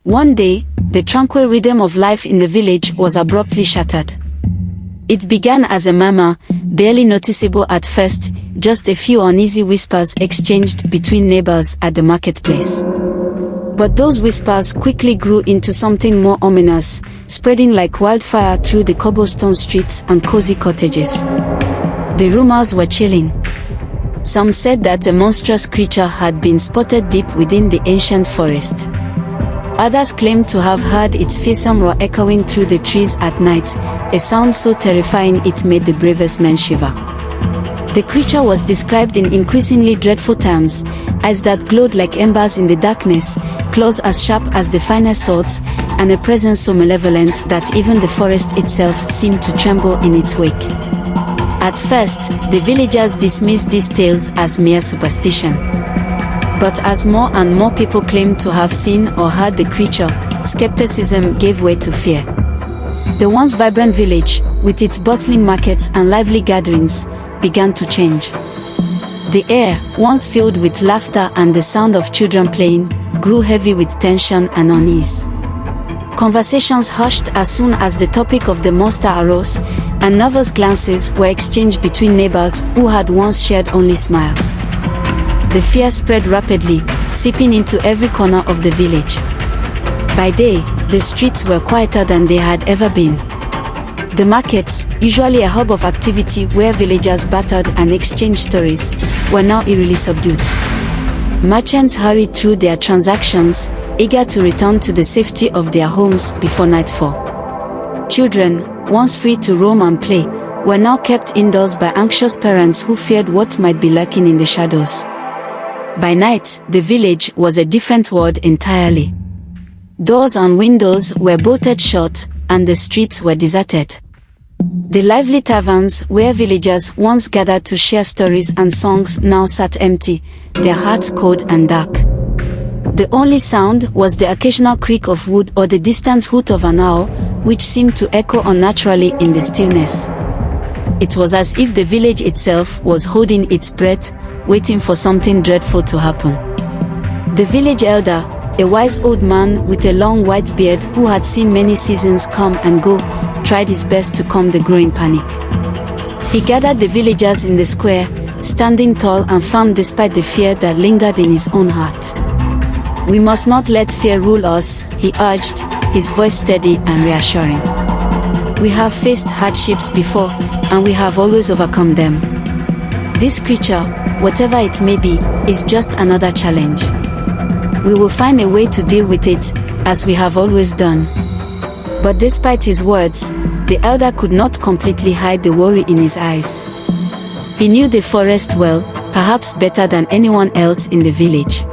One day, the tranquil rhythm of life in the village was abruptly shattered. It began as a murmur, barely noticeable at first, just a few uneasy whispers exchanged between neighbors at the marketplace. But those whispers quickly grew into something more ominous, spreading like wildfire through the cobblestone streets and cozy cottages. The rumors were chilling. Some said that a monstrous creature had been spotted deep within the ancient forest. Others claimed to have heard its fearsome roar echoing through the trees at night, a sound so terrifying it made the bravest men shiver. The creature was described in increasingly dreadful terms, eyes that glowed like embers in the darkness, claws as sharp as the finest swords, and a presence so malevolent that even the forest itself seemed to tremble in its wake. At first, the villagers dismissed these tales as mere superstition. But as more and more people claimed to have seen or heard the creature, skepticism gave way to fear. The once vibrant village, with its bustling markets and lively gatherings, began to change. The air, once filled with laughter and the sound of children playing, grew heavy with tension and unease. Conversations hushed as soon as the topic of the monster arose, and nervous glances were exchanged between neighbors who had once shared only smiles. The fear spread rapidly, seeping into every corner of the village. By day, the streets were quieter than they had ever been. The markets, usually a hub of activity where villagers battered and exchanged stories, were now eerily subdued. Merchants hurried through their transactions, eager to return to the safety of their homes before nightfall. Children, once free to roam and play, were now kept indoors by anxious parents who feared what might be lurking in the shadows. By night, the village was a different world entirely. Doors and windows were bolted shut, and the streets were deserted. The lively taverns where villagers once gathered to share stories and songs now sat empty, their hearts cold and dark. The only sound was the occasional creak of wood or the distant hoot of an owl, which seemed to echo unnaturally in the stillness. It was as if the village itself was holding its breath, waiting for something dreadful to happen. The village elder, a wise old man with a long white beard who had seen many seasons come and go, tried his best to calm the growing panic. He gathered the villagers in the square, standing tall and firm despite the fear that lingered in his own heart. "We must not let fear rule us," he urged, his voice steady and reassuring. "We have faced hardships before, and we have always overcome them. This creature, whatever it may be, is just another challenge. We will find a way to deal with it, as we have always done." But despite his words, the elder could not completely hide the worry in his eyes. He knew the forest well, perhaps better than anyone else in the village.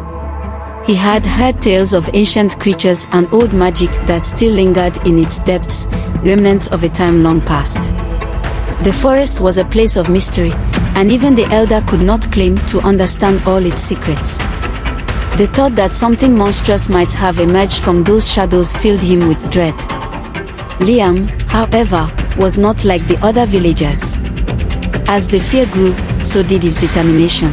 He had heard tales of ancient creatures and old magic that still lingered in its depths, remnants of a time long past. The forest was a place of mystery, and even the elder could not claim to understand all its secrets. The thought that something monstrous might have emerged from those shadows filled him with dread. Liam, however, was not like the other villagers. As the fear grew, so did his determination.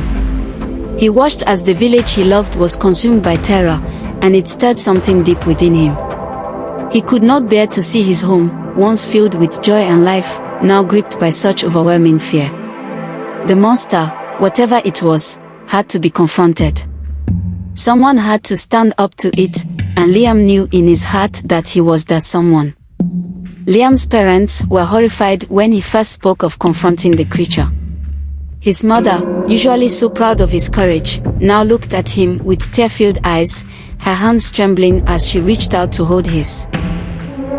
He watched as the village he loved was consumed by terror, and it stirred something deep within him. He could not bear to see his home, once filled with joy and life, now gripped by such overwhelming fear. The monster, whatever it was, had to be confronted. Someone had to stand up to it, and Liam knew in his heart that he was that someone. Liam's parents were horrified when he first spoke of confronting the creature. His mother, usually so proud of his courage, now looked at him with tear-filled eyes, her hands trembling as she reached out to hold his.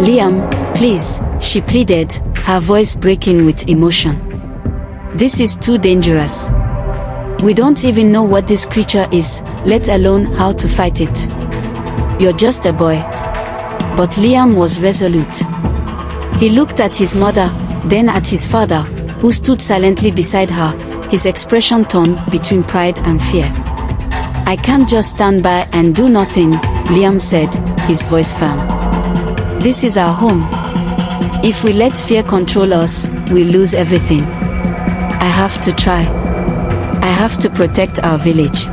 "Liam, please," she pleaded, her voice breaking with emotion. "This is too dangerous. We don't even know what this creature is, let alone how to fight it. You're just a boy." But Liam was resolute. He looked at his mother, then at his father, who stood silently beside her, his expression torn between pride and fear. "I can't just stand by and do nothing," Liam said, his voice firm. "This is our home. If we let fear control us, we lose everything. I have to try. I have to protect our village."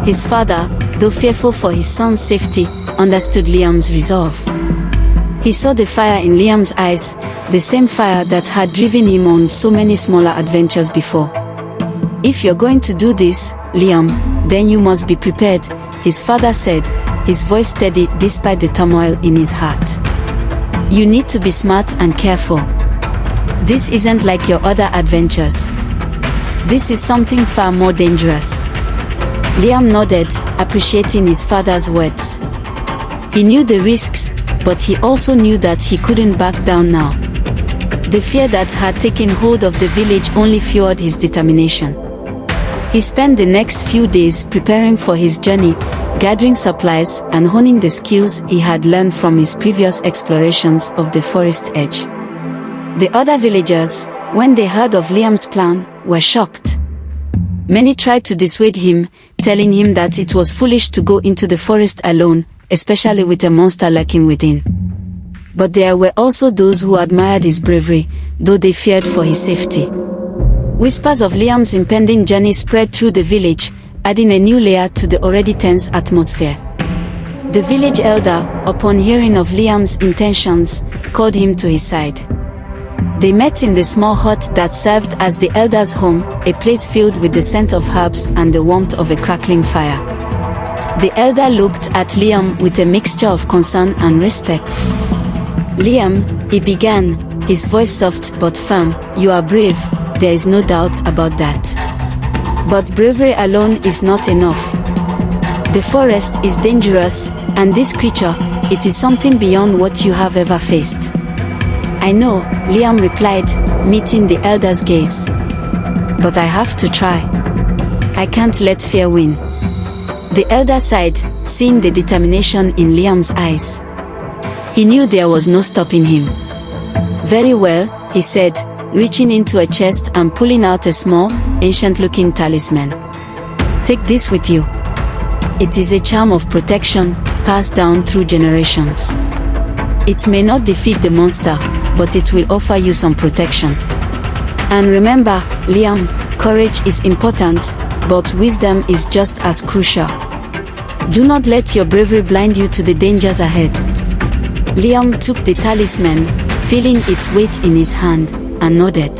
His father, though fearful for his son's safety, understood Liam's resolve. He saw the fire in Liam's eyes, the same fire that had driven him on so many smaller adventures before. "If you're going to do this, Liam, then you must be prepared," his father said, his voice steady despite the turmoil in his heart. "You need to be smart and careful. This isn't like your other adventures. This is something far more dangerous." Liam nodded, appreciating his father's words. He knew the risks, but he also knew that he couldn't back down now. The fear that had taken hold of the village only fueled his determination. He spent the next few days preparing for his journey, gathering supplies and honing the skills he had learned from his previous explorations of the forest edge. The other villagers, when they heard of Liam's plan, were shocked. Many tried to dissuade him, telling him that it was foolish to go into the forest alone, especially with a monster lurking within. But there were also those who admired his bravery, though they feared for his safety. Whispers of Liam's impending journey spread through the village, adding a new layer to the already tense atmosphere. The village elder, upon hearing of Liam's intentions, called him to his side. They met in the small hut that served as the elder's home, a place filled with the scent of herbs and the warmth of a crackling fire. The elder looked at Liam with a mixture of concern and respect. "Liam," he began, his voice soft but firm, "you are brave, there is no doubt about that. But bravery alone is not enough. The forest is dangerous, and this creature, it is something beyond what you have ever faced." "I know," Liam replied, meeting the elder's gaze. "But I have to try. I can't let fear win." The elder sighed, seeing the determination in Liam's eyes. He knew there was no stopping him. "Very well," he said, reaching into a chest and pulling out a small, ancient-looking talisman. "Take this with you. It is a charm of protection, passed down through generations. It may not defeat the monster, but it will offer you some protection. And remember, Liam, courage is important, but wisdom is just as crucial. Do not let your bravery blind you to the dangers ahead." Liam took the talisman, feeling its weight in his hand, and nodded.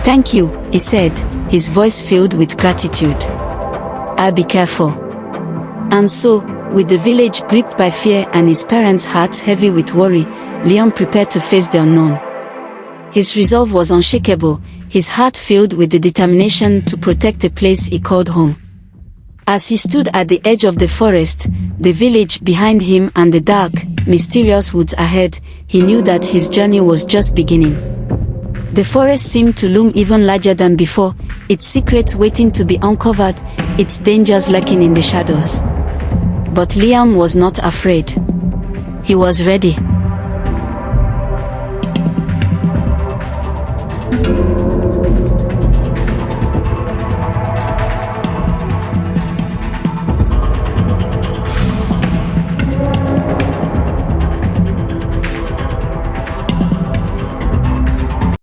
"Thank you," he said, his voice filled with gratitude. "I'll be careful." And so, with the village gripped by fear and his parents' hearts heavy with worry, Liam prepared to face the unknown. His resolve was unshakable, his heart filled with the determination to protect the place he called home. As he stood at the edge of the forest, the village behind him and the dark, mysterious woods ahead, he knew that his journey was just beginning. The forest seemed to loom even larger than before, its secrets waiting to be uncovered, its dangers lurking in the shadows. But Liam was not afraid. He was ready.